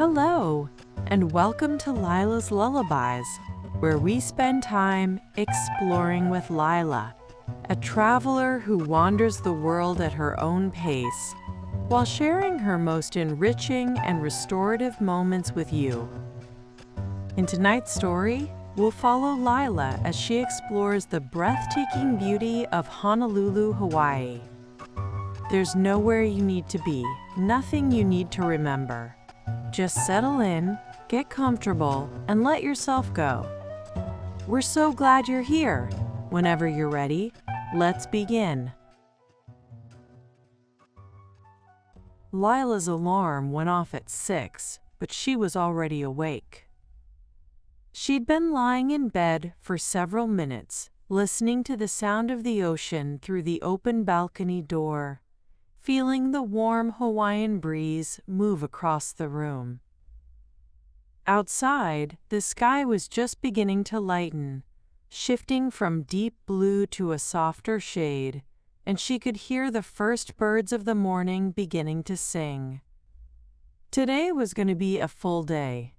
Hello, and welcome to Lyla's Lullabies, where we spend time exploring with Lyla, a traveler who wanders the world at her own pace, while sharing her most enriching and restorative moments with you. In tonight's story, we'll follow Lyla as she explores the breathtaking beauty of Honolulu, Hawaii. There's nowhere you need to be, nothing you need to remember. Just settle in, get comfortable, and let yourself go. We're so glad you're here. Whenever you're ready, let's begin. Lyla's alarm went off at 6, but she was already awake. She'd been lying in bed for several minutes, listening to the sound of the ocean through the open balcony door, feeling the warm Hawaiian breeze move across the room. Outside, the sky was just beginning to lighten, shifting from deep blue to a softer shade, and she could hear the first birds of the morning beginning to sing. Today was going to be a full day.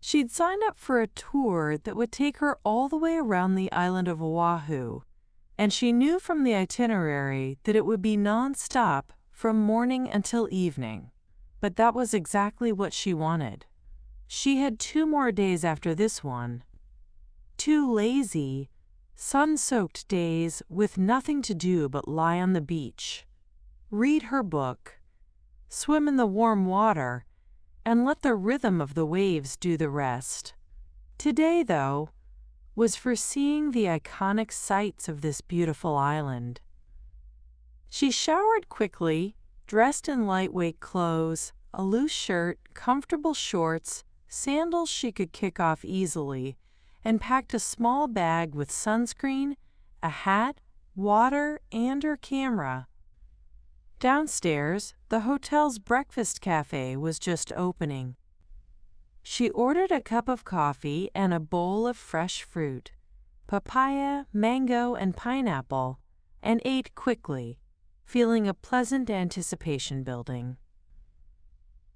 She'd signed up for a tour that would take her all the way around the island of Oahu, and she knew from the itinerary that it would be non-stop from morning until evening. But that was exactly what she wanted. She had 2 more days after this one. 2 lazy, sun-soaked days with nothing to do but lie on the beach, read her book, swim in the warm water, and let the rhythm of the waves do the rest. Today, though, was for seeing the iconic sights of this beautiful island. She showered quickly, dressed in lightweight clothes, a loose shirt, comfortable shorts, sandals she could kick off easily, and packed a small bag with sunscreen, a hat, water, and her camera. Downstairs, the hotel's breakfast cafe was just opening. She ordered a cup of coffee and a bowl of fresh fruit, papaya, mango, and pineapple, and ate quickly, feeling a pleasant anticipation building.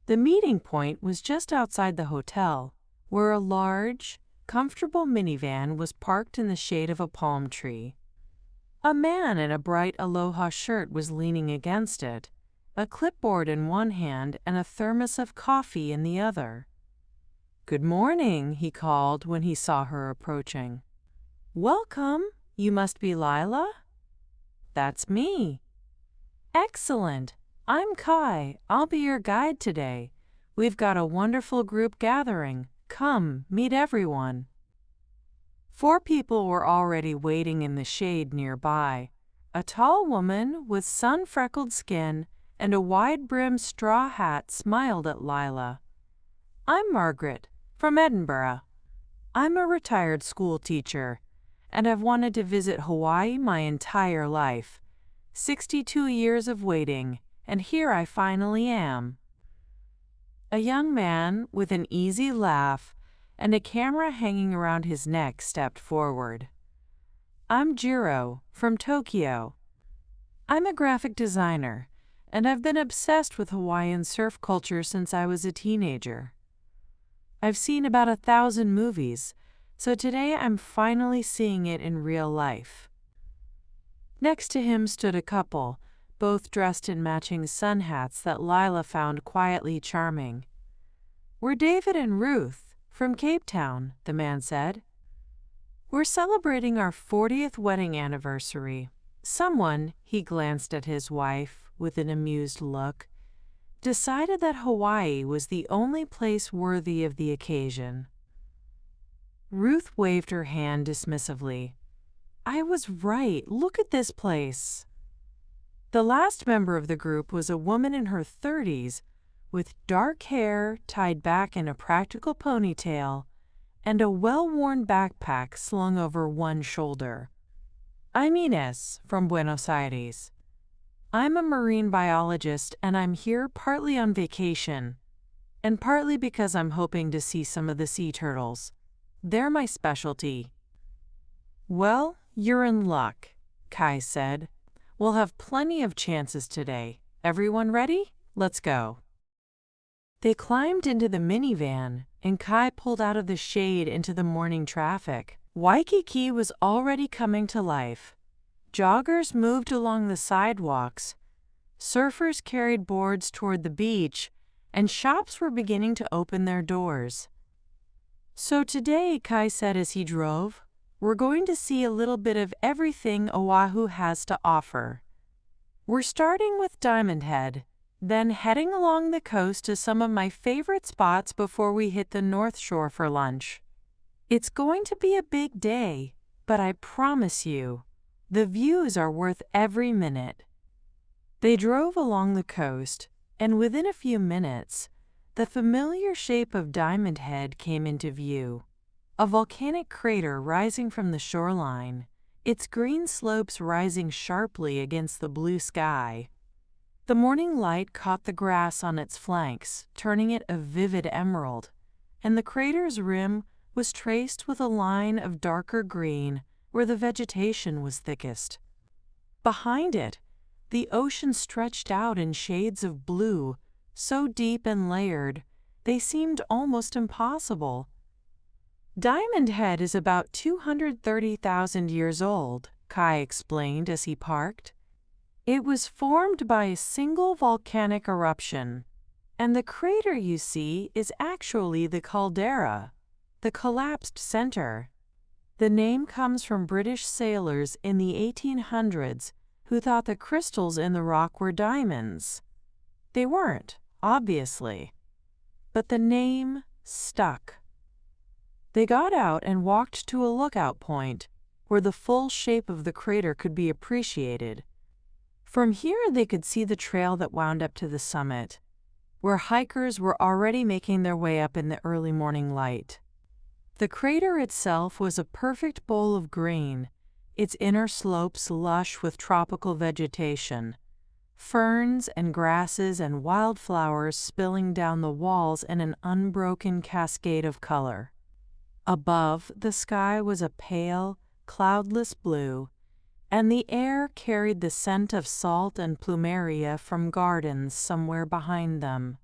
The meeting point was just outside the hotel, where a large, comfortable minivan was parked in the shade of a palm tree. A man in a bright aloha shirt was leaning against it, a clipboard in one hand and a thermos of coffee in the other. "Good morning," he called when he saw her approaching. "Welcome. You must be Lyla?" "That's me." "Excellent. I'm Kai. I'll be your guide today. We've got a wonderful group gathering. Come, meet everyone." 4 people were already waiting in the shade nearby. A tall woman with sun-freckled skin and a wide-brimmed straw hat smiled at Lyla. "I'm Margaret, from Edinburgh. I'm a retired school teacher, and I've wanted to visit Hawaii my entire life. 62 years of waiting, and here I finally am." A young man with an easy laugh and a camera hanging around his neck stepped forward. "I'm Jiro, from Tokyo. I'm a graphic designer, and I've been obsessed with Hawaiian surf culture since I was a teenager. I've seen about 1,000 movies, so today I'm finally seeing it in real life." Next to him stood a couple, both dressed in matching sun hats that Lyla found quietly charming. "We're David and Ruth, from Cape Town," the man said. "We're celebrating our 40th wedding anniversary." Someone, he glanced at his wife with an amused look, decided that Hawaii was the only place worthy of the occasion. Ruth waved her hand dismissively. "I was right. Look at this place." The last member of the group was a woman in her 30s, with dark hair tied back in a practical ponytail and a well-worn backpack slung over one shoulder. "I'm Ines, from Buenos Aires. I'm a marine biologist, and I'm here partly on vacation, and partly because I'm hoping to see some of the sea turtles. They're my specialty." "Well, you're in luck," Kai said. "We'll have plenty of chances today. Everyone ready? Let's go." They climbed into the minivan, and Kai pulled out of the shade into the morning traffic. Waikiki was already coming to life. Joggers moved along the sidewalks, surfers carried boards toward the beach, and shops were beginning to open their doors. So today, Kai said as he drove, we're going to see a little bit of everything Oahu has to offer. We're starting with Diamond Head, then heading along the coast to some of my favorite spots before we hit the North Shore for lunch. It's going to be a big day, but I promise you, the views are worth every minute. They drove along the coast, and within a few minutes, the familiar shape of Diamond Head came into view. A volcanic crater rising from the shoreline, its green slopes rising sharply against the blue sky. The morning light caught the grass on its flanks, turning it a vivid emerald, and the crater's rim was traced with a line of darker green where the vegetation was thickest. Behind it, the ocean stretched out in shades of blue, so deep and layered, they seemed almost impossible. Diamond Head is about 230,000 years old, Kai explained as he parked. It was formed by a single volcanic eruption, and the crater you see is actually the caldera, the collapsed center. The name comes from British sailors in the 1800s who thought the crystals in the rock were diamonds. They weren't, obviously, but the name stuck. They got out and walked to a lookout point where the full shape of the crater could be appreciated. From here they could see the trail that wound up to the summit, where hikers were already making their way up in the early morning light. The crater itself was a perfect bowl of green, its inner slopes lush with tropical vegetation, ferns and grasses and wildflowers spilling down the walls in an unbroken cascade of color. Above, the sky was a pale, cloudless blue, and the air carried the scent of salt and plumeria from gardens somewhere behind them.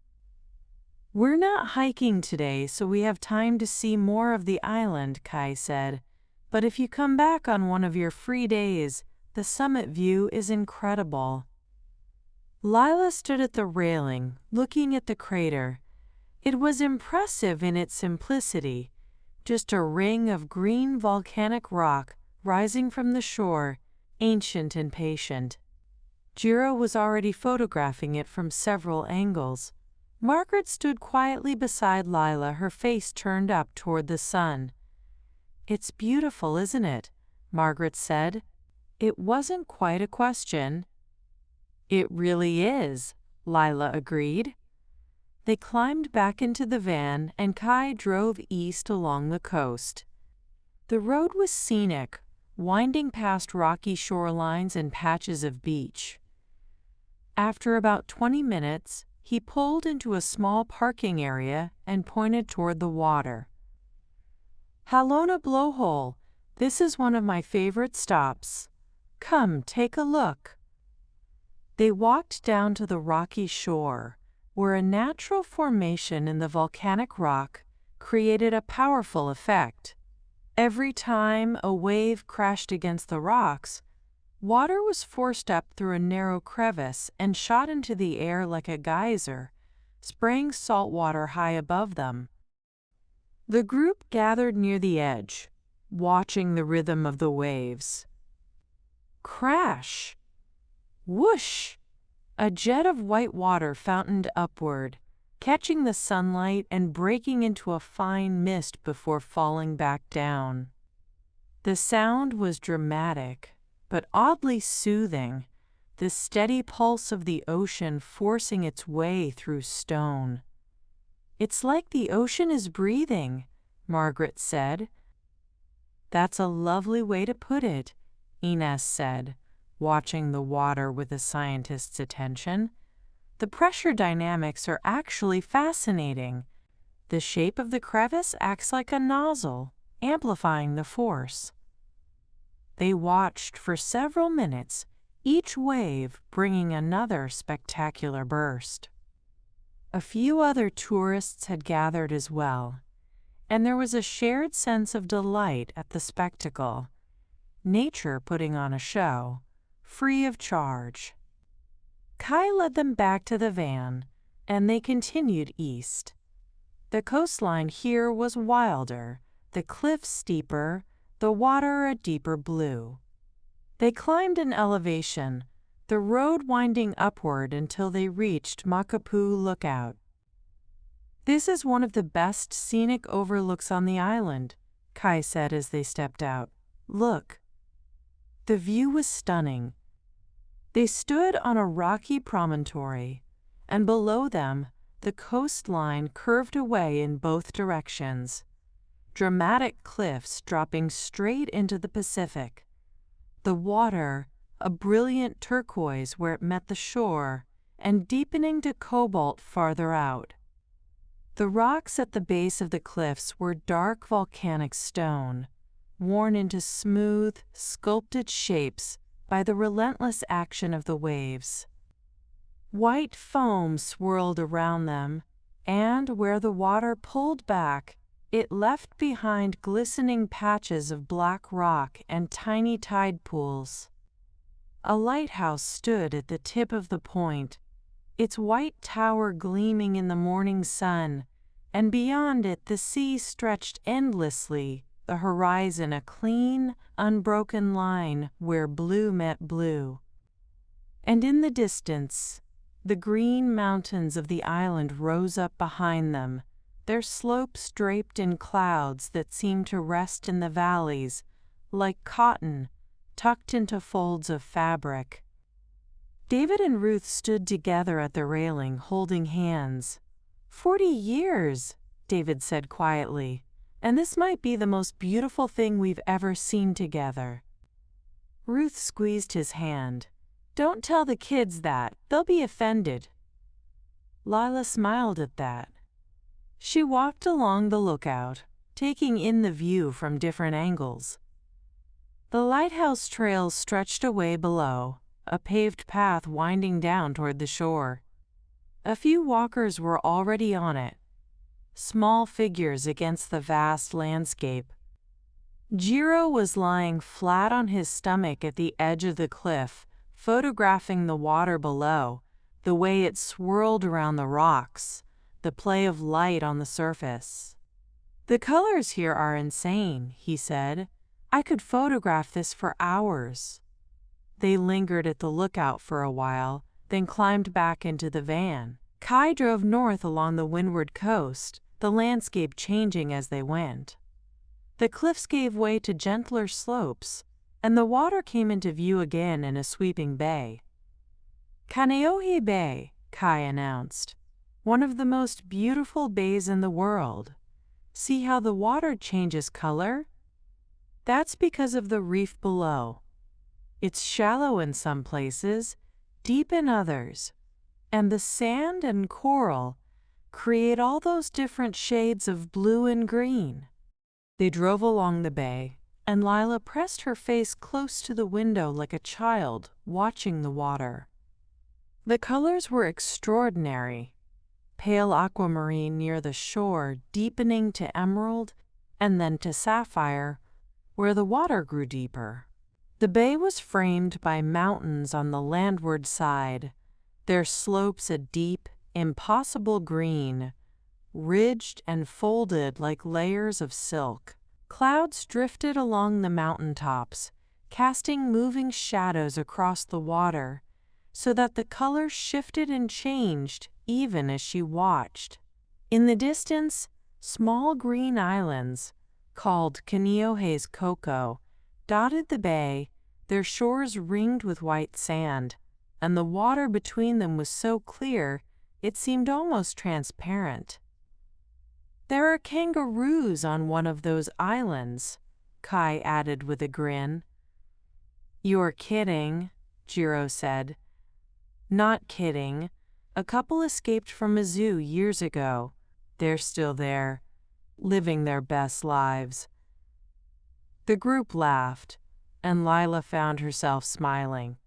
We're not hiking today, so we have time to see more of the island, Kai said, but if you come back on one of your free days, the summit view is incredible. Lyla stood at the railing, looking at the crater. It was impressive in its simplicity, just a ring of green volcanic rock rising from the shore, ancient and patient. Jiro was already photographing it from several angles. Margaret stood quietly beside Lyla, her face turned up toward the sun. "It's beautiful, isn't it?" Margaret said. It wasn't quite a question. "It really is," Lyla agreed. They climbed back into the van and Kai drove east along the coast. The road was scenic, winding past rocky shorelines and patches of beach. After about 20 minutes, he pulled into a small parking area and pointed toward the water. "Halona Blowhole, this is one of my favorite stops. Come, take a look." They walked down to the rocky shore, where a natural formation in the volcanic rock created a powerful effect. Every time a wave crashed against the rocks, water was forced up through a narrow crevice and shot into the air like a geyser, spraying salt water high above them. The group gathered near the edge, watching the rhythm of the waves. Crash! Whoosh! A jet of white water fountained upward, catching the sunlight and breaking into a fine mist before falling back down. The sound was dramatic, but oddly soothing, the steady pulse of the ocean forcing its way through stone. "It's like the ocean is breathing," Margaret said. "That's a lovely way to put it," Ines said, watching the water with a scientist's attention. "The pressure dynamics are actually fascinating. The shape of the crevice acts like a nozzle, amplifying the force." They watched for several minutes, each wave bringing another spectacular burst. A few other tourists had gathered as well, and there was a shared sense of delight at the spectacle. Nature putting on a show, free of charge. Kai led them back to the van, and they continued east. The coastline here was wilder, the cliffs steeper, the water a deeper blue. They climbed an elevation, the road winding upward until they reached Makapu Lookout. "This is one of the best scenic overlooks on the island," Kai said as they stepped out. "Look." The view was stunning. They stood on a rocky promontory, and below them, the coastline curved away in both directions. Dramatic cliffs dropping straight into the Pacific. The water, a brilliant turquoise where it met the shore, and deepening to cobalt farther out. The rocks at the base of the cliffs were dark volcanic stone, worn into smooth, sculpted shapes by the relentless action of the waves. White foam swirled around them, and where the water pulled back, it left behind glistening patches of black rock and tiny tide pools. A lighthouse stood at the tip of the point, its white tower gleaming in the morning sun, and beyond it the sea stretched endlessly, the horizon a clean, unbroken line where blue met blue. And in the distance, the green mountains of the island rose up behind them, their slopes draped in clouds that seemed to rest in the valleys, like cotton tucked into folds of fabric. David and Ruth stood together at the railing, holding hands. 40 years, David said quietly, and this might be the most beautiful thing we've ever seen together. Ruth squeezed his hand. Don't tell the kids that, they'll be offended. Lyla smiled at that. She walked along the lookout, taking in the view from different angles. The lighthouse trail stretched away below, a paved path winding down toward the shore. A few walkers were already on it, small figures against the vast landscape. Jiro was lying flat on his stomach at the edge of the cliff, photographing the water below, the way it swirled around the rocks, the play of light on the surface. "The colors here are insane," he said. "I could photograph this for hours." They lingered at the lookout for a while, then climbed back into the van. Kai drove north along the windward coast, the landscape changing as they went. The cliffs gave way to gentler slopes, and the water came into view again in a sweeping bay. "Kaneohe Bay," Kai announced. "One of the most beautiful bays in the world. See how the water changes color? That's because of the reef below. It's shallow in some places, deep in others, and the sand and coral create all those different shades of blue and green." They drove along the bay, and Lyla pressed her face close to the window like a child watching the water. The colors were extraordinary. Pale aquamarine near the shore deepening to emerald, and then to sapphire, where the water grew deeper. The bay was framed by mountains on the landward side, their slopes a deep, impossible green, ridged and folded like layers of silk. Clouds drifted along the mountaintops, casting moving shadows across the water, so that the colors shifted and changed even as she watched. In the distance, small green islands, called Kaneohe's Cocoa, dotted the bay, their shores ringed with white sand, and the water between them was so clear it seemed almost transparent. "There are kangaroos on one of those islands," Kai added with a grin. "You're kidding," Jiro said. "Not kidding. A couple escaped from a zoo years ago. They're still there, living their best lives." The group laughed, and Lyla found herself smiling.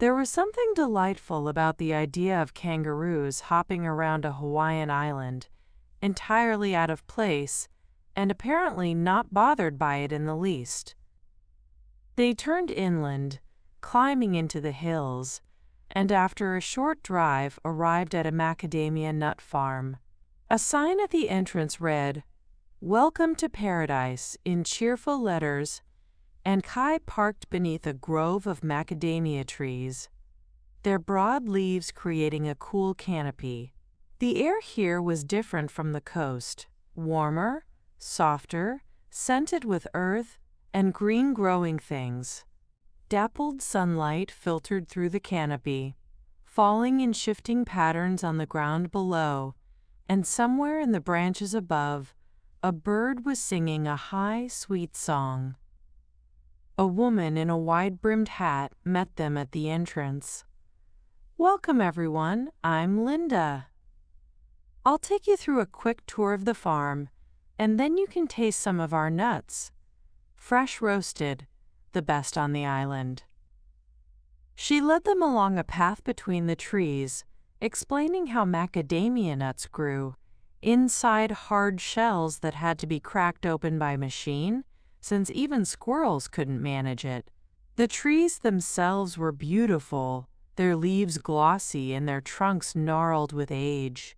There was something delightful about the idea of kangaroos hopping around a Hawaiian island, entirely out of place, and apparently not bothered by it in the least. They turned inland, climbing into the hills, and after a short drive arrived at a macadamia nut farm. A sign at the entrance read, "Welcome to Paradise," in cheerful letters, and Kai parked beneath a grove of macadamia trees, their broad leaves creating a cool canopy. The air here was different from the coast, warmer, softer, scented with earth and green growing things. Dappled sunlight filtered through the canopy, falling in shifting patterns on the ground below, and somewhere in the branches above, a bird was singing a high, sweet song. A woman in a wide-brimmed hat met them at the entrance. "Welcome, everyone. I'm Linda. I'll take you through a quick tour of the farm, and then you can taste some of our nuts. Fresh roasted, the best on the island." She led them along a path between the trees, explaining how macadamia nuts grew, inside hard shells that had to be cracked open by machine, since even squirrels couldn't manage it. The trees themselves were beautiful, their leaves glossy and their trunks gnarled with age.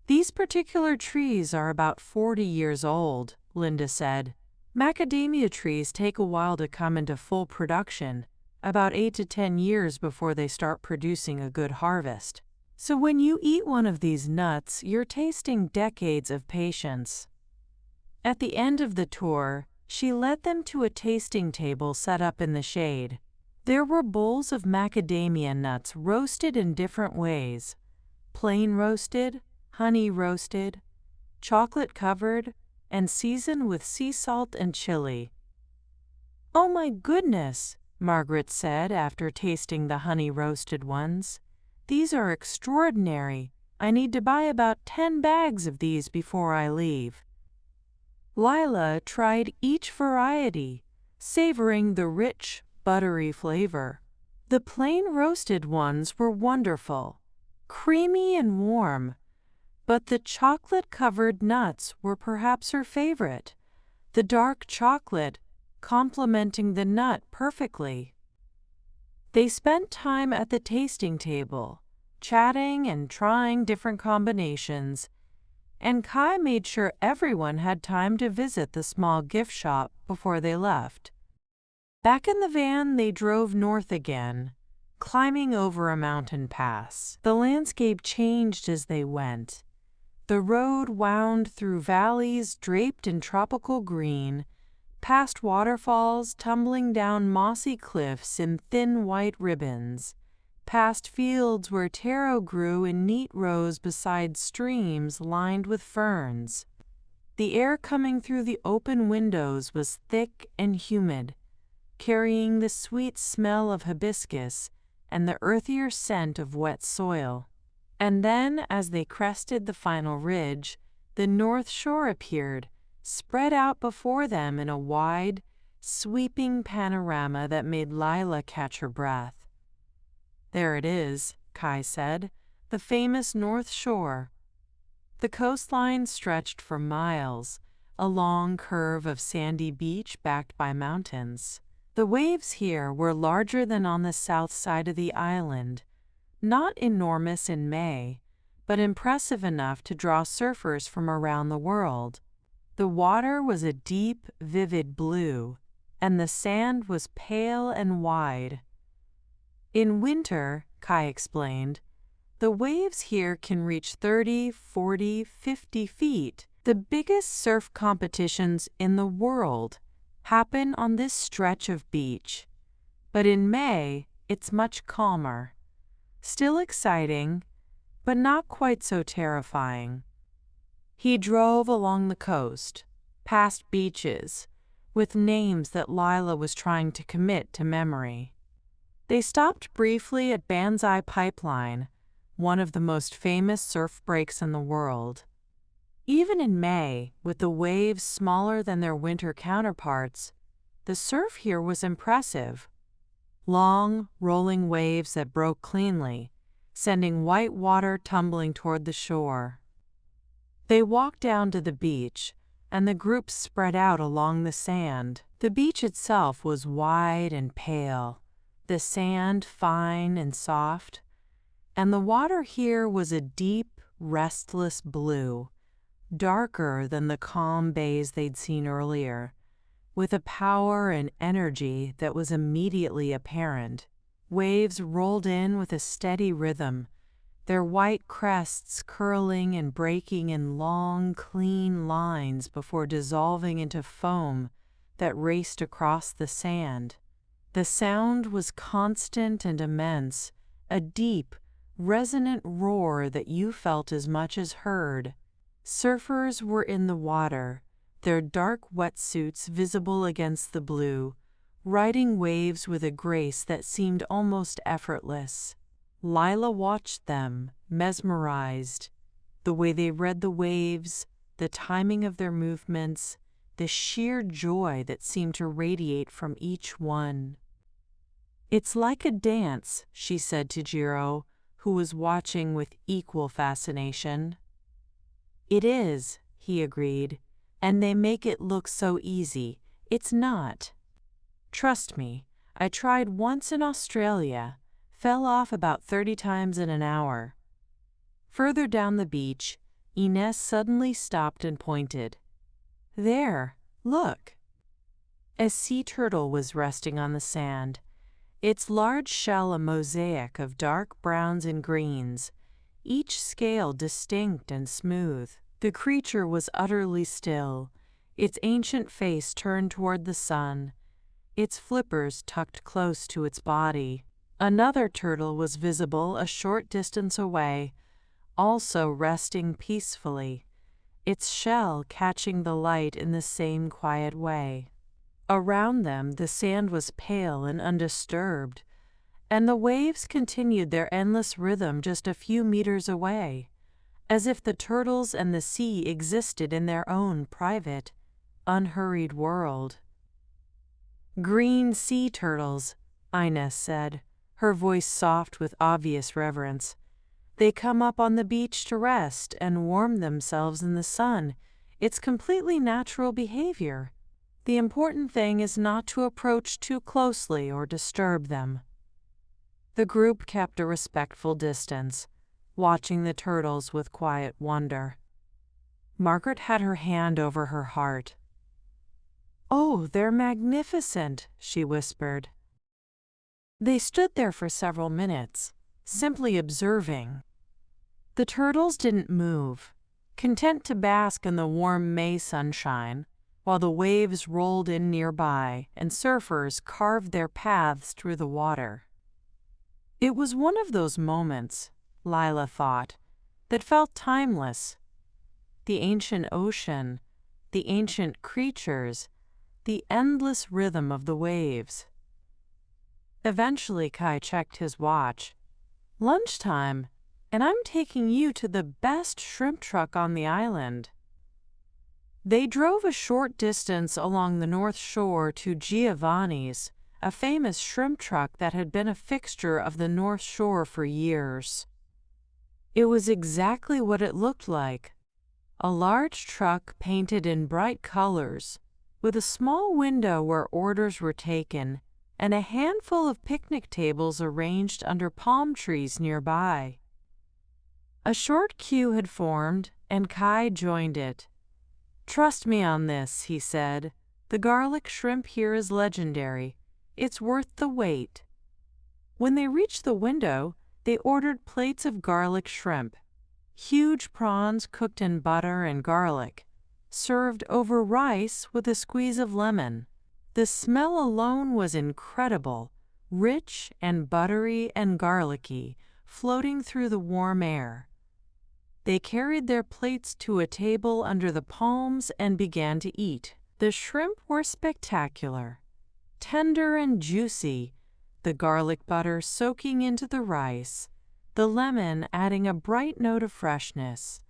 "These particular trees are about 40 years old," Linda said. "Macadamia trees take a while to come into full production, about 8 to 10 years before they start producing a good harvest. So when you eat one of these nuts, you're tasting decades of patience." At the end of the tour, she led them to a tasting table set up in the shade. There were bowls of macadamia nuts roasted in different ways: plain roasted, honey roasted, chocolate covered, and seasoned with sea salt and chili. "Oh my goodness," Margaret said after tasting the honey roasted ones. "These are extraordinary. I need to buy about 10 bags of these before I leave." Lyla tried each variety, savoring the rich, buttery flavor. The plain roasted ones were wonderful, creamy and warm, but the chocolate-covered nuts were perhaps her favorite, the dark chocolate complementing the nut perfectly. They spent time at the tasting table, chatting and trying different combinations, and Kai made sure everyone had time to visit the small gift shop before they left. Back in the van, they drove north again, climbing over a mountain pass. The landscape changed as they went. The road wound through valleys draped in tropical green, past waterfalls tumbling down mossy cliffs in thin white ribbons, past fields where taro grew in neat rows beside streams lined with ferns. The air coming through the open windows was thick and humid, carrying the sweet smell of hibiscus and the earthier scent of wet soil. And then, as they crested the final ridge, the North Shore appeared, spread out before them in a wide, sweeping panorama that made Lyla catch her breath. "There it is," Kai said, "the famous North Shore." The coastline stretched for miles, a long curve of sandy beach backed by mountains. The waves here were larger than on the south side of the island, not enormous in May, but impressive enough to draw surfers from around the world. The water was a deep, vivid blue, and the sand was pale and wide. "In winter," Kai explained, "the waves here can reach 30, 40, 50 feet. The biggest surf competitions in the world happen on this stretch of beach. But in May, it's much calmer. Still exciting, but not quite so terrifying." He drove along the coast, past beaches, with names that Lyla was trying to commit to memory. They stopped briefly at Banzai Pipeline, one of the most famous surf breaks in the world. Even in May, with the waves smaller than their winter counterparts, the surf here was impressive. long, rolling waves that broke cleanly, sending white water tumbling toward the shore. They walked down to the beach, and the group spread out along the sand. The beach itself was wide and pale, the sand fine and soft, and the water here was a deep, restless blue, darker than the calm bays they'd seen earlier, with a power and energy that was immediately apparent. Waves rolled in with a steady rhythm, their white crests curling and breaking in long, clean lines before dissolving into foam that raced across the sand. The sound was constant and immense, a deep, resonant roar that you felt as much as heard. Surfers were in the water, their dark wetsuits visible against the blue, riding waves with a grace that seemed almost effortless. Lyla watched them, mesmerized. The way they read the waves, the timing of their movements, the sheer joy that seemed to radiate from each one. "It's like a dance," she said to Jiro, who was watching with equal fascination. "It is," he agreed, "and they make it look so easy. It's not. Trust me, I tried once in Australia, fell off about 30 times in an hour." Further down the beach, Inez suddenly stopped and pointed. "There, look." A sea turtle was resting on the sand, its large shell a mosaic of dark browns and greens, each scale distinct and smooth. The creature was utterly still, its ancient face turned toward the sun, its flippers tucked close to its body. Another turtle was visible a short distance away, also resting peacefully, its shell catching the light in the same quiet way. Around them the sand was pale and undisturbed, and the waves continued their endless rhythm just a few meters away, as if the turtles and the sea existed in their own private, unhurried world. "Green sea turtles," Inez said, her voice soft with obvious reverence. "They come up on the beach to rest and warm themselves in the sun. It's completely natural behavior. The important thing is not to approach too closely or disturb them." The group kept a respectful distance, watching the turtles with quiet wonder. Margaret had her hand over her heart. "Oh, they're magnificent," she whispered. They stood there for several minutes, simply observing. The turtles didn't move, content to bask in the warm May sunshine, while the waves rolled in nearby and surfers carved their paths through the water. It was one of those moments, Lyla thought, that felt timeless. The ancient ocean, the ancient creatures, the endless rhythm of the waves. Eventually Kai checked his watch. "Lunchtime, and I'm taking you to the best shrimp truck on the island." They drove a short distance along the north shore to Giovanni's, a famous shrimp truck that had been a fixture of the North Shore for years. It was exactly what it looked like, a large truck painted in bright colors, with a small window where orders were taken and a handful of picnic tables arranged under palm trees nearby. A short queue had formed, and Kai joined it. "Trust me on this," he said. "The garlic shrimp here is legendary. It's worth the wait." When they reached the window, they ordered plates of garlic shrimp, huge prawns cooked in butter and garlic, served over rice with a squeeze of lemon. The smell alone was incredible, rich and buttery and garlicky, floating through the warm air. They carried their plates to a table under the palms and began to eat. The shrimp were spectacular, tender and juicy, the garlic butter soaking into the rice, the lemon adding a bright note of freshness.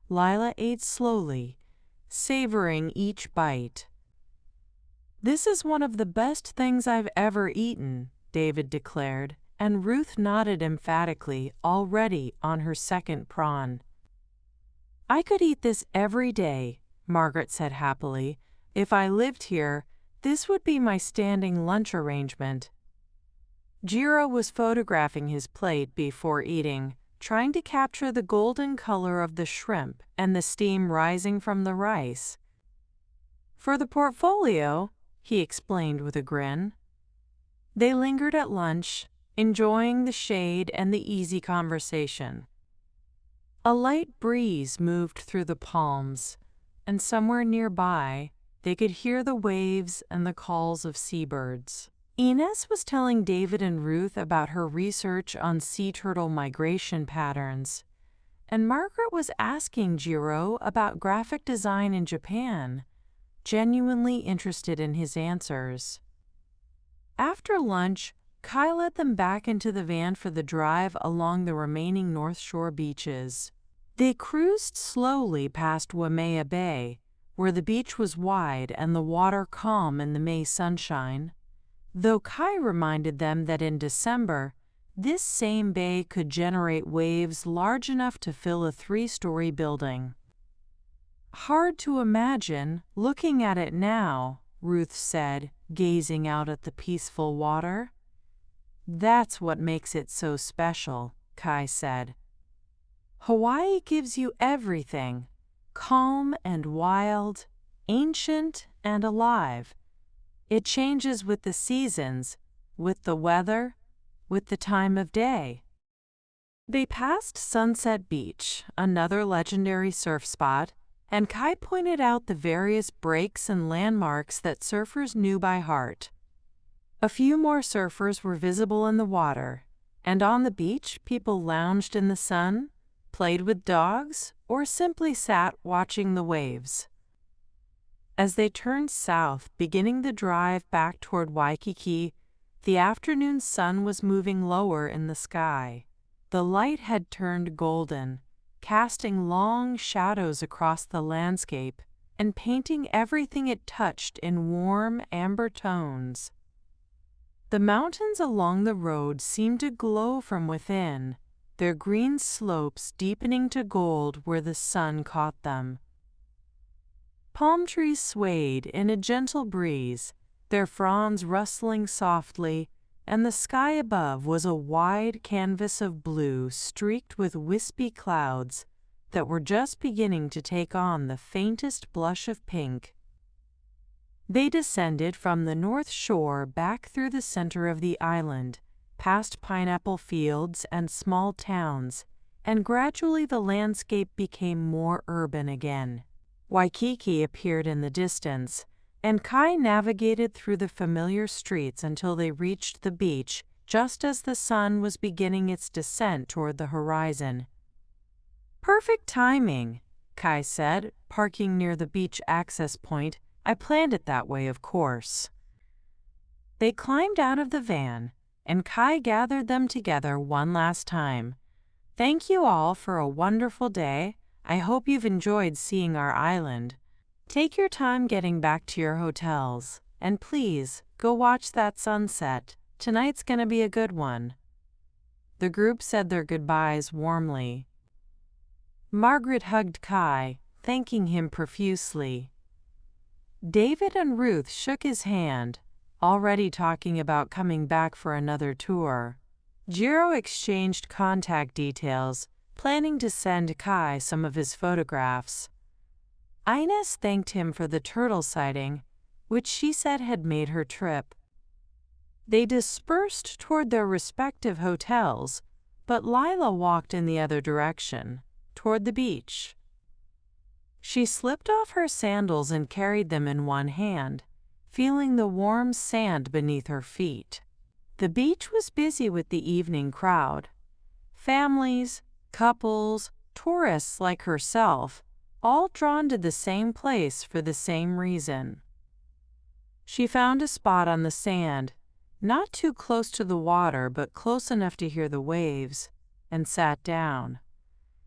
Lyla ate slowly, savoring each bite. "This is one of the best things I've ever eaten," David declared, and Ruth nodded emphatically, already on her second prawn. I could eat this every day, Margaret said happily. If I lived here, this would be my standing lunch arrangement. Jiro was photographing his plate before eating, trying to capture the golden color of the shrimp and the steam rising from the rice. For the portfolio, he explained with a grin. They lingered at lunch, enjoying the shade and the easy conversation. A light breeze moved through the palms, and somewhere nearby, they could hear the waves and the calls of seabirds. Ines was telling David and Ruth about her research on sea turtle migration patterns, and Margaret was asking Jiro about graphic design in Japan, genuinely interested in his answers. After lunch, Kai led them back into the van for the drive along the remaining North Shore beaches. They cruised slowly past Waikiki Bay, where the beach was wide and the water calm in the May sunshine, though Kai reminded them that in December, this same bay could generate waves large enough to fill a 3-story building. Hard to imagine, looking at it now, Ruth said, gazing out at the peaceful water. That's what makes it so special, Kai said. Hawaii gives you everything, calm and wild, ancient and alive. It changes with the seasons, with the weather, with the time of day. They passed Sunset Beach, another legendary surf spot, and Kai pointed out the various breaks and landmarks that surfers knew by heart. A few more surfers were visible in the water, and on the beach people lounged in the sun, played with dogs, or simply sat watching the waves. As they turned south, beginning the drive back toward Waikiki, the afternoon sun was moving lower in the sky. The light had turned golden, casting long shadows across the landscape and painting everything it touched in warm amber tones. The mountains along the road seemed to glow from within, their green slopes deepening to gold where the sun caught them. Palm trees swayed in a gentle breeze, their fronds rustling softly, and the sky above was a wide canvas of blue streaked with wispy clouds that were just beginning to take on the faintest blush of pink. They descended from the North Shore back through the center of the island, past pineapple fields and small towns, and gradually the landscape became more urban again. Waikiki appeared in the distance, and Kai navigated through the familiar streets until they reached the beach just as the sun was beginning its descent toward the horizon. Perfect timing, Kai said, parking near the beach access point. I planned it that way, of course. They climbed out of the van, and Kai gathered them together one last time. Thank you all for a wonderful day. I hope you've enjoyed seeing our island. Take your time getting back to your hotels, and please, go watch that sunset. Tonight's gonna be a good one. The group said their goodbyes warmly. Margaret hugged Kai, thanking him profusely. David and Ruth shook his hand, already talking about coming back for another tour. Jiro exchanged contact details, planning to send Kai some of his photographs. Ines thanked him for the turtle sighting, which she said had made her trip. They dispersed toward their respective hotels, but Lyla walked in the other direction, toward the beach. She slipped off her sandals and carried them in one hand, feeling the warm sand beneath her feet. The beach was busy with the evening crowd. Families, couples, tourists like herself, all drawn to the same place for the same reason. She found a spot on the sand, not too close to the water but close enough to hear the waves, and sat down.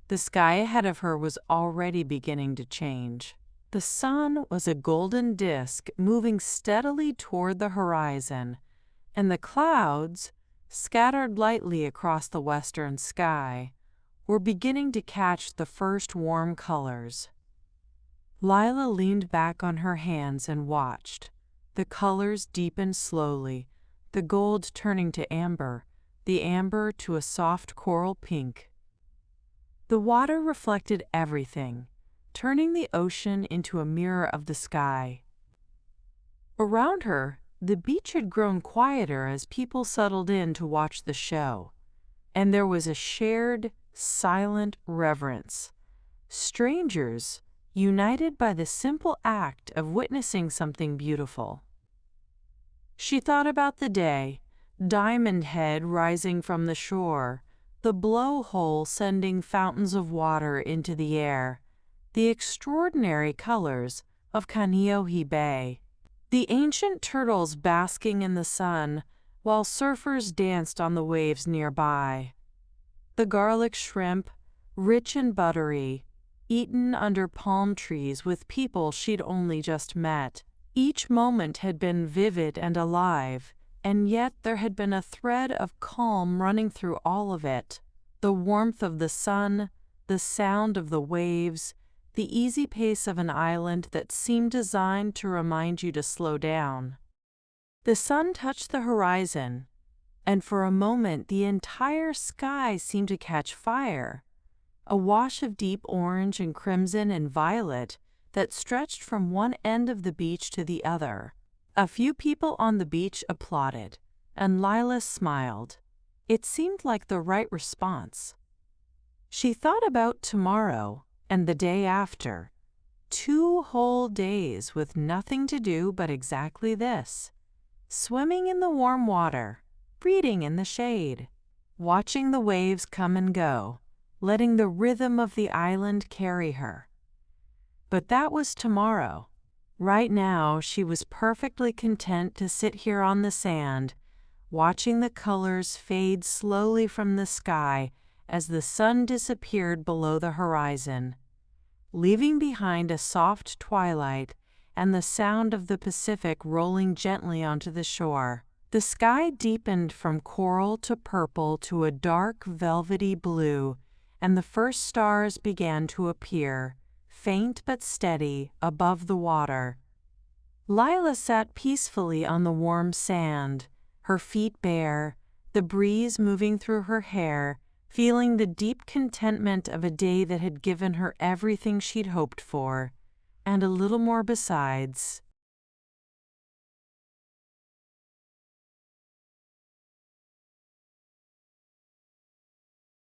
The sky ahead of her was already beginning to change. The sun was a golden disk moving steadily toward the horizon, and the clouds, scattered lightly across the western sky, were beginning to catch the first warm colors. Lyla leaned back on her hands and watched. The colors deepened slowly, the gold turning to amber, the amber to a soft coral pink. The water reflected everything, turning the ocean into a mirror of the sky. Around her, the beach had grown quieter as people settled in to watch the show, and there was a shared, silent reverence. Strangers, united by the simple act of witnessing something beautiful. She thought about the day, Diamond Head rising from the shore, the blowhole sending fountains of water into the air, the extraordinary colors of Kaneohe Bay, the ancient turtles basking in the sun while surfers danced on the waves nearby, the garlic shrimp, rich and buttery, eaten under palm trees with people she'd only just met. Each moment had been vivid and alive, and yet there had been a thread of calm running through all of it. The warmth of the sun, the sound of the waves, the easy pace of an island that seemed designed to remind you to slow down. The sun touched the horizon, and for a moment the entire sky seemed to catch fire, a wash of deep orange and crimson and violet that stretched from one end of the beach to the other. A few people on the beach applauded, and Lyla smiled. It seemed like the right response. She thought about tomorrow and the day after, 2 whole days with nothing to do but exactly this: swimming in the warm water, reading in the shade, watching the waves come and go, letting the rhythm of the island carry her. But that was tomorrow. Right now, she was perfectly content to sit here on the sand, watching the colors fade slowly from the sky as the sun disappeared below the horizon, leaving behind a soft twilight and the sound of the Pacific rolling gently onto the shore. The sky deepened from coral to purple to a dark velvety blue, and the first stars began to appear, faint but steady, above the water. Lyla sat peacefully on the warm sand, her feet bare, the breeze moving through her hair, feeling the deep contentment of a day that had given her everything she'd hoped for, and a little more besides.